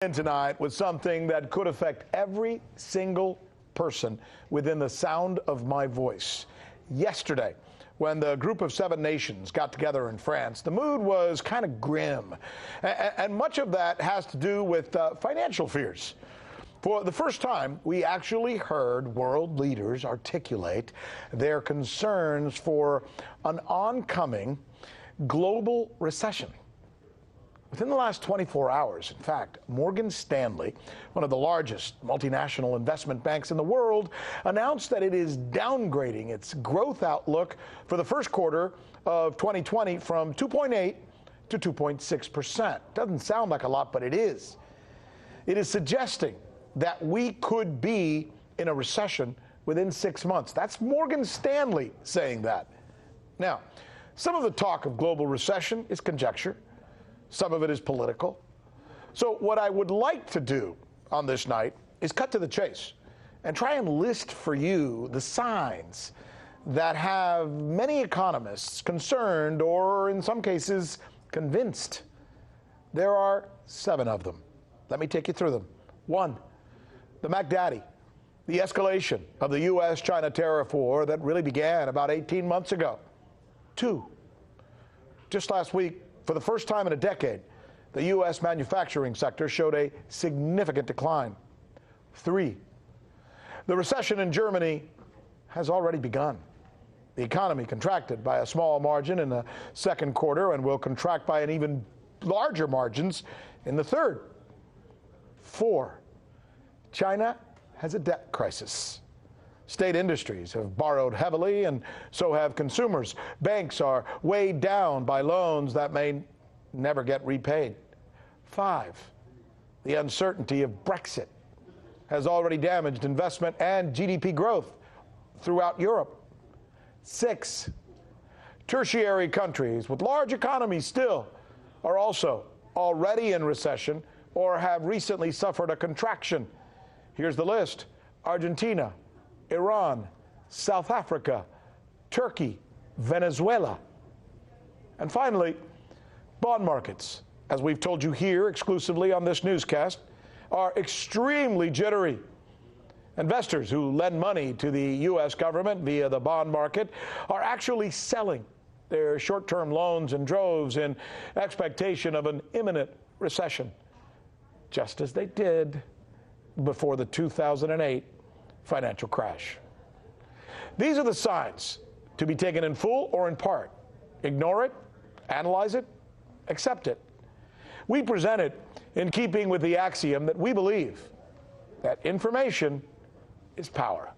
In tonight with something that could affect every single person within the sound of my voice. Yesterday, when the group of 7 nations got together in France, the mood was kind of grim. And much of that has to do with financial fears. For the first time, we actually heard world leaders articulate their concerns for an oncoming global recession. Within the last 24 hours, in fact, Morgan Stanley, one of the largest multinational investment banks in the world, announced that it is downgrading its growth outlook for the first quarter of 2020 from 2.8 to 2.6%. Doesn't sound like a lot, but it is. It is suggesting that we could be in a recession within 6 months. That's Morgan Stanley saying that. Now, some of the talk of global recession is conjecture. Some of it is political. So what I would like to do on this night is cut to the chase and try and list for you the signs that have many economists concerned, or in some cases convinced. There are 7 of them. Let me take you through them. 1, the Mac Daddy, the escalation of the U.S.-China tariff war that really began about 18 months ago. 2, just last week, for the first time in a decade, the U.S. manufacturing sector showed a significant decline. 3, the recession in Germany has already begun. The economy contracted by a small margin in the second quarter and will contract by an even larger margins in the third. 4, China has a debt crisis. State industries have borrowed heavily, and so have consumers. Banks are weighed down by loans that may never get repaid. 5, the uncertainty of Brexit has already damaged investment and GDP growth throughout Europe. 6, tertiary countries with large economies still are also already in recession or have recently suffered a contraction. Here's the list: Argentina, Iran, South Africa, Turkey, Venezuela. And finally, bond markets, as we've told you here exclusively on this newscast, are extremely jittery. Investors who lend money to the U.S. government via the bond market are actually selling their short-term loans in droves in expectation of an imminent recession, just as they did before the 2008 financial crash. These are the signs to be taken in full or in part. Ignore it, analyze it, accept it. We present it in keeping with the axiom that we believe that information is power.